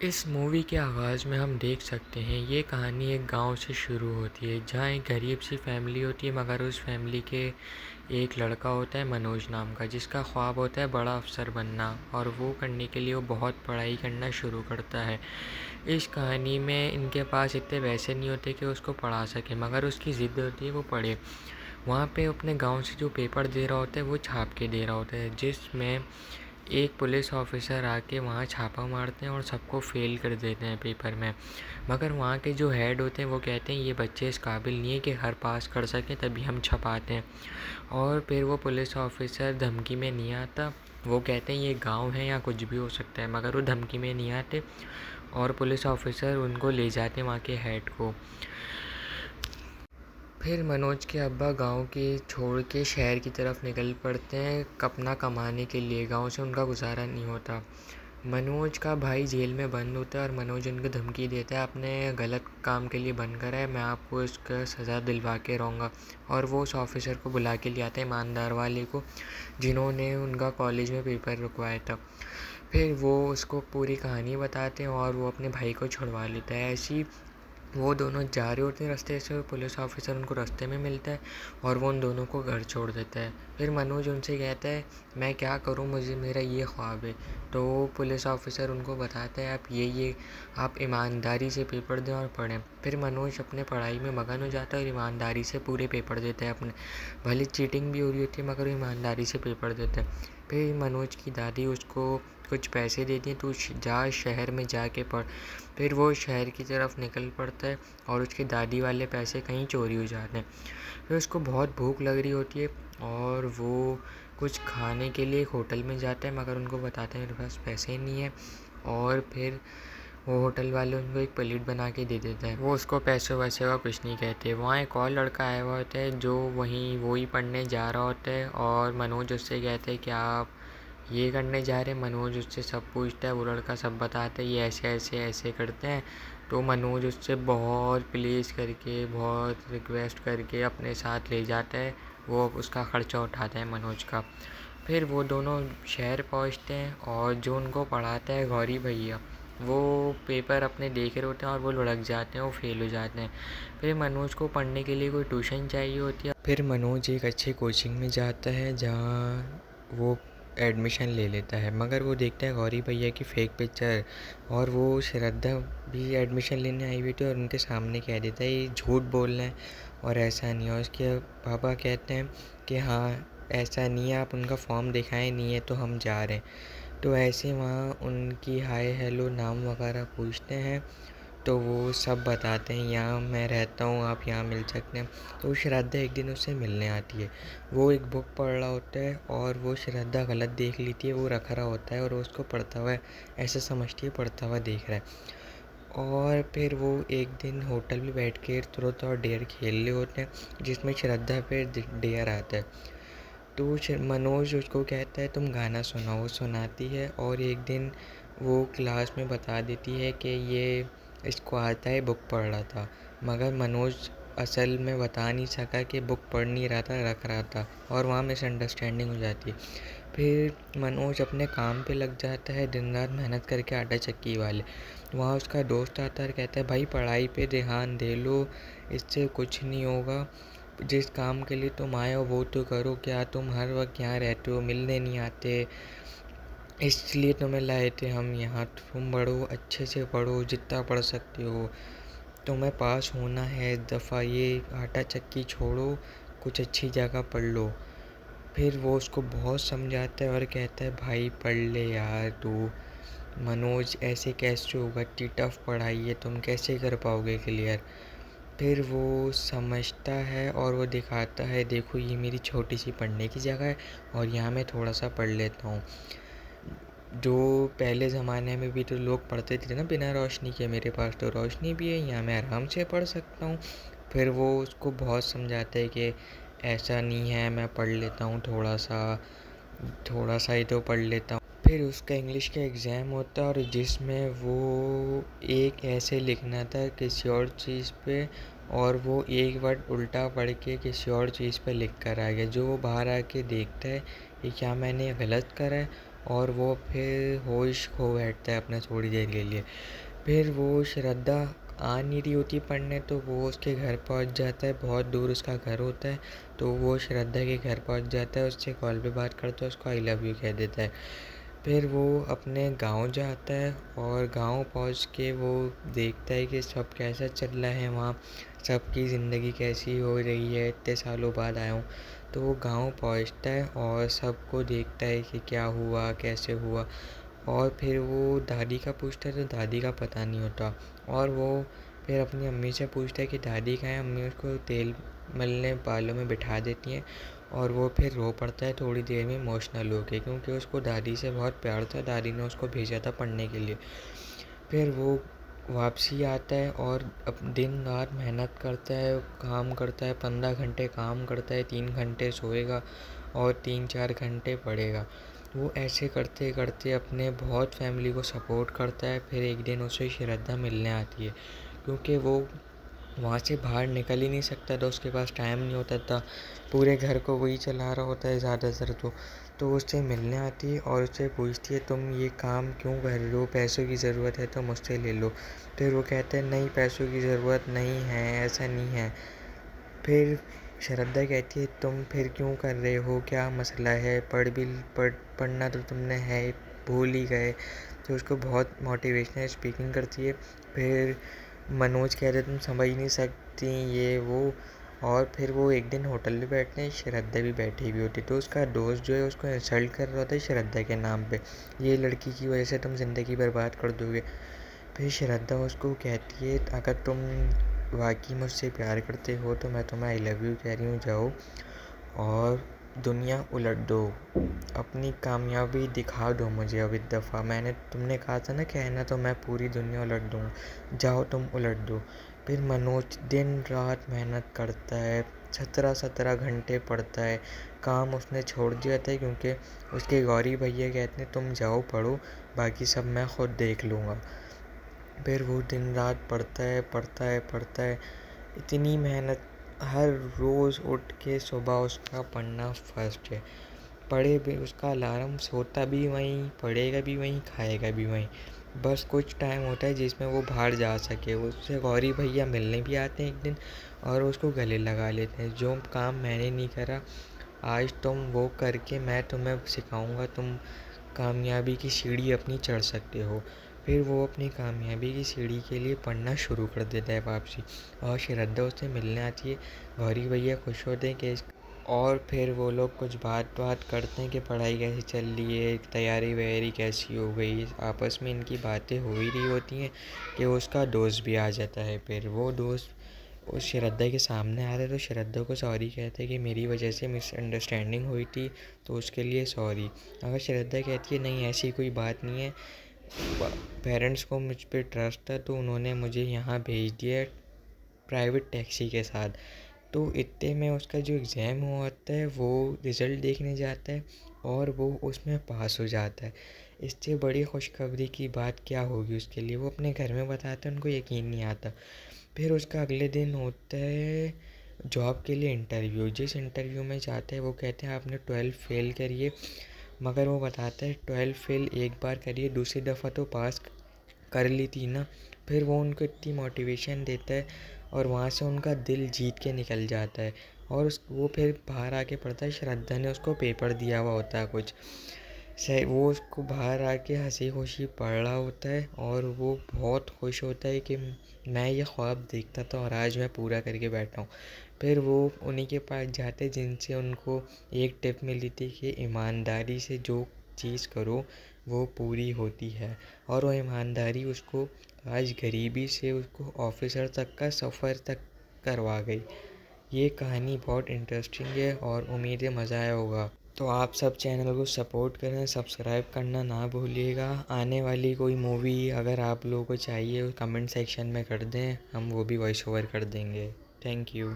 इस मूवी के आगाज़ में हम देख सकते हैं ये कहानी एक गांव से शुरू होती है जहां एक गरीब सी फैमिली होती है मगर उस फैमिली के एक लड़का होता है मनोज नाम का जिसका ख्वाब होता है बड़ा अफसर बनना और वो करने के लिए वो बहुत पढ़ाई करना शुरू करता है। इस कहानी में इनके पास इतने पैसे नहीं होते कि उसको पढ़ा सके मगर उसकी ज़िद होती है वो पढ़े। वहाँ पे अपने गांव से जो पेपर दे रहा होता है वो छाप के दे रहा होता है जिसमें एक पुलिस ऑफिसर आके वहाँ छापा मारते हैं और सबको फेल कर देते हैं पेपर में। मगर वहाँ के जो हेड होते हैं वो कहते हैं ये बच्चे इस काबिल नहीं है कि हर पास कर सकें तभी हम छपाते हैं। और फिर वो पुलिस ऑफिसर धमकी में नहीं आता। वो कहते हैं ये गांव है या कुछ भी हो सकता है मगर वो धमकी में नहीं आते और पुलिस ऑफिसर उनको ले जाते हैं वहाँ के हेड को। फिर मनोज के अब्बा गांव के छोड़ के शहर की तरफ निकल पड़ते हैं अपना कमाने के लिए। गांव से उनका गुजारा नहीं होता। मनोज का भाई जेल में बंद होता है और मनोज उनको धमकी देता है आपने गलत काम के लिए बंद करा है, मैं आपको इसका सज़ा दिलवा के रहूँगा। और वो उस ऑफिसर को बुला के ले आते हैं ईमानदार वाले को जिन्होंने उनका कॉलेज में पेपर रुकवाया था। फिर वो उसको पूरी कहानी बताते हैं और वो अपने भाई को छुड़वा लेता है। ऐसी वो दोनों जा रहे होते हैं रास्ते से, पुलिस ऑफिसर उनको रास्ते में मिलता है और वो उन दोनों को घर छोड़ देता है। फिर मनोज उनसे कहता है मैं क्या करूं, मुझे मेरा ये ख्वाब है। तो पुलिस ऑफिसर उनको बताता है आप ईमानदारी से पेपर दें और पढ़ें। फिर मनोज अपने पढ़ाई में मगन हो जाता है और ईमानदारी से पूरे पेपर देते हैं अपने। भले चीटिंग भी हो रही होती है मगर वो ईमानदारी से पेपर देते हैं। फिर मनोज की दादी उसको कुछ पैसे देती हैं, तू जा शहर में जाके पढ़। फिर वो शहर की तरफ निकल पड़ता है और उसकी दादी वाले पैसे कहीं चोरी हो जाते हैं। फिर उसको बहुत भूख लग रही होती है और वो कुछ खाने के लिए एक होटल में जाता है मगर उनको बताते हैं मेरे पास पैसे नहीं है। और फिर वो होटल वाले उनको एक प्लेट बना के दे देते हैं। वो उसको पैसे वैसे का कुछ नहीं कहते। वहाँ एक और लड़का आया हुआ होता है जो वही पढ़ने जा रहा होता है और मनोज उससे कहते हैं कि आप ये करने जा रहे हैं। मनोज उससे सब पूछता है, वो लड़का सब बताता है ये ऐसे ऐसे ऐसे करते हैं। तो मनोज उससे बहुत प्लीज़ करके बहुत रिक्वेस्ट करके अपने साथ ले जाता है। वो उसका ख़र्चा उठाता है मनोज का। फिर वो दोनों शहर पहुंचते हैं और जो उनको पढ़ाता है गौरी भैया वो पेपर अपने देख रहे होते हैं और वो लुढ़क जाते हैं, वो फेल हो जाते हैं। फिर मनोज को पढ़ने के लिए कोई ट्यूशन चाहिए होती है। फिर मनोज एक अच्छी कोचिंग में जाता है जहाँ वो एडमिशन ले लेता है मगर वो देखता है गौरी भैया की फ़ेक पिक्चर और वो श्रद्धा भी एडमिशन लेने आई हुई थी और उनके सामने कह देता है ये झूठ बोल रहे हैं और ऐसा नहीं है। और उसके पापा कहते हैं कि हाँ ऐसा नहीं है, आप उनका फॉर्म दिखाएं, नहीं है तो हम जा रहे हैं। तो ऐसे वहाँ उनकी हाय हेलो नाम वगैरह पूछते हैं तो वो सब बताते हैं यहाँ मैं रहता हूँ, आप यहाँ मिल सकते हैं। तो श्रद्धा एक दिन उससे मिलने आती है। वो एक बुक पढ़ रहा होता है और वो श्रद्धा गलत देख लेती है, वो रख रहा होता है और वो उसको पढ़ता हुआ ऐसा समझती है पढ़ता हुआ देख रहा है। और फिर वो एक दिन होटल में बैठ के ट्रुथ और डेयर खेल रहे होते हैं जिसमें श्रद्धा पे डेयर आता है। तो मनोज उसको कहता है तुम गाना सुनाओ, वो सुनाती है और एक दिन वो क्लास में बता देती है कि ये इसको आता है, बुक पढ़ रहा था। मगर मनोज असल में बता नहीं सका कि बुक पढ़ नहीं रहा था, रख रहा था और वहाँ मिसअंडरस्टैंडिंग हो जाती है। फिर मनोज अपने काम पे लग जाता है दिन रात मेहनत करके आटा चक्की वाले। वहाँ उसका दोस्त आता है और कहता है भाई पढ़ाई पे ध्यान दे लो, इससे कुछ नहीं होगा, जिस काम के लिए तुम आए हो वो तो करो, क्या तुम हर वक्त यहाँ रहते हो, मिलने नहीं आते, इसलिए तुम्हें लाए थे हम यहाँ। तुम पढ़ो, अच्छे से पढ़ो, जितना पढ़ सकते हो, तुम्हें पास होना है इस दफ़ा, ये आटा चक्की छोड़ो, कुछ अच्छी जगह पढ़ लो। फिर वो उसको बहुत समझाता है और कहता है भाई पढ़ ले यार तू, मनोज ऐसे कैसे होगा, इतनी टफ पढ़ाई है, तुम कैसे कर पाओगे क्लियर। फिर वो समझता है और वो दिखाता है देखो ये मेरी छोटी सी पढ़ने की जगह है और यहाँ मैं थोड़ा सा पढ़ लेता हूँ। जो पहले ज़माने में भी तो लोग पढ़ते थे ना बिना रोशनी के, मेरे पास तो रोशनी भी है, यहाँ मैं आराम से पढ़ सकता हूँ। फिर वो उसको बहुत समझाता है कि ऐसा नहीं है, मैं पढ़ लेता हूँ थोड़ा सा ही तो पढ़ लेता हूँ। फिर उसका इंग्लिश का एग्ज़ाम होता है और जिसमें वो एक ऐसे लिखना था किसी और चीज़ पे और वो एक वर्ड उल्टा पढ़ के किसी और चीज़ पे लिख कर आ गया। जो वो बाहर आके देखता है कि क्या मैंने गलत करा है और वो फिर होश खो बैठता है अपना थोड़ी देर के लिए। फिर वो श्रद्धा आ नहीं रही होती पढ़ने, तो वो उसके घर पहुंच जाता है। बहुत दूर उसका घर होता है, तो वो श्रद्धा के घर पहुंच जाता है, उससे कॉल पे बात करता है, उसको आई लव यू कह देता है। फिर वो अपने गांव जाता है और गांव पहुंच के वो देखता है कि सब कैसा चल रहा है वहाँ, सबकी ज़िंदगी कैसी हो रही है। इतने सालों बाद आया हूँ। तो वो गांव पहुंचता है और सबको देखता है कि क्या हुआ कैसे हुआ। और फिर वो दादी का पूछता है, तो दादी का पता नहीं होता। और वो फिर अपनी अम्मी से पूछता है कि दादी कहाँ है। अम्मी उसको तेल मलने बालों में बिठा देती हैं। और वो फिर रो पड़ता है थोड़ी देर में इमोशनल होके, क्योंकि उसको दादी से बहुत प्यार था, दादी ने उसको भेजा था पढ़ने के लिए। फिर वो वापसी आता है और अब दिन रात मेहनत करता है, काम करता है, 15 घंटे काम करता है, 3 घंटे सोएगा और 3-4 घंटे पढ़ेगा। वो ऐसे करते करते अपने बहुत फैमिली को सपोर्ट करता है। फिर एक दिन उसे श्रद्धा मिलने आती है, क्योंकि वो वहाँ से बाहर निकल ही नहीं सकता था, उसके पास टाइम नहीं होता था, पूरे घर को वही चला रहा होता है ज़्यादातर। तो उससे मिलने आती है और उससे पूछती है, तुम ये काम क्यों कर रहे हो, पैसों की ज़रूरत है तो मुझसे ले लो। फिर वो कहते हैं नहीं, पैसों की ज़रूरत नहीं है, ऐसा नहीं है। फिर श्रद्धा कहती है, तुम फिर क्यों कर रहे हो, क्या मसला है, पढ़ना तो तुमने है, भूल ही गए। तो उसको बहुत मोटिवेशनल स्पीकिंग करती है। फिर मनोज कहते हैं तुम समझ नहीं सकती ये वो। और फिर वो एक दिन होटल में बैठते हैं, श्रद्धा भी बैठी हुई होती है, तो उसका दोस्त जो है उसको इंसल्ट कर रहा होता है श्रद्धा के नाम पे, ये लड़की की वजह से तुम ज़िंदगी बर्बाद कर दोगे। फिर श्रद्धा उसको कहती है, अगर तुम वाकई मुझसे प्यार करते हो तो मैं तुम्हें आई लव यू कह रही हूँ, जाओ और दुनिया उलट दो, अपनी कामयाबी दिखा दो मुझे अब एक दफ़ा। मैंने तुमने कहा था ना कहना, तो मैं पूरी दुनिया उलट दूँगा, जाओ तुम उलट दो। फिर मनोज दिन रात मेहनत करता है, 17-17 घंटे पढ़ता है। काम उसने छोड़ दिया था क्योंकि उसके गौरी भैया कहते हैं तुम जाओ पढ़ो, बाकी सब मैं खुद देख लूँगा। फिर वो दिन रात पढ़ता है पढ़ता है पढ़ता है, इतनी मेहनत, हर रोज़ उठ के सुबह उसका पढ़ना फर्स्ट है। पढ़े भी उसका अलार्म, सोता भी वहीं, पढ़ेगा भी वहीं, खाएगा भी वहीं। बस कुछ टाइम होता है जिसमें वो बाहर जा सके, उससे गौरी भैया मिलने भी आते हैं एक दिन और उसको गले लगा लेते हैं, जो काम मैंने नहीं करा आज तुम वो करके मैं तुम्हें सिखाऊंगा, तुम कामयाबी की सीढ़ी अपनी चढ़ सकते हो। फिर वो अपनी कामयाबी की सीढ़ी के लिए पढ़ना शुरू कर देता है वापसी। और श्रद्धा उससे मिलने आती है, गौरी भैया खुश होते हैं कि और फिर वो लोग कुछ बात करते हैं कि पढ़ाई कैसी चल रही है, तैयारी वैयारी कैसी हो गई। आपस में इनकी बातें हो ही रही होती हैं कि उसका दोस्त भी आ जाता है। फिर वो दोस्त उस श्रद्धा के सामने आ रहा है, तो श्रद्धा को सॉरी कहते हैं कि मेरी वजह से मिसअंडरस्टैंडिंग हुई थी, तो उसके लिए सॉरी। अगर श्रद्धा कहती है नहीं ऐसी कोई बात नहीं है, पेरेंट्स को मुझ पे ट्रस्ट था तो उन्होंने मुझे यहाँ भेज दिया प्राइवेट टैक्सी के साथ। तो इतने में उसका जो एग्ज़ाम हुआ होता है वो रिज़ल्ट देखने जाता है और वो उसमें पास हो जाता है। इससे बड़ी खुशखबरी की बात क्या होगी उसके लिए, वो अपने घर में बताता है, उनको यकीन नहीं आता। फिर उसका अगले दिन होता है जॉब के लिए इंटरव्यू। जिस इंटरव्यू में जाता है वो कहते हैं आपने 12 फेल करिए, मगर वो बताता है 12 फेल एक बार करिए, दूसरी दफ़ा तो पास कर ली थी ना। फिर वो उनको इतनी मोटिवेशन देता है और वहाँ से उनका दिल जीत के निकल जाता है। और वो फिर बाहर आके पढ़ता है, श्रद्धा ने उसको पेपर दिया हुआ होता है कुछ से, वो उसको बाहर आके हंसी खुशी पढ़ रहा होता है और वो बहुत खुश होता है कि मैं ये ख्वाब देखता था और आज मैं पूरा करके बैठा हूँ। फिर वो उन्हीं के पास जाते जिनसे उनको एक टिप मिली थी कि ईमानदारी से जो चीज़ करो वो पूरी होती है। और वो ईमानदारी उसको आज गरीबी से उसको ऑफिसर तक का सफ़र तक करवा गई। ये कहानी बहुत इंटरेस्टिंग है और उम्मीद है मज़ा आया होगा। तो आप सब चैनल को सपोर्ट करें, सब्सक्राइब करना ना भूलिएगा। आने वाली कोई मूवी अगर आप लोगों को चाहिए कमेंट सेक्शन में कर दें, हम वो भी वॉइस ओवर कर देंगे। Thank you.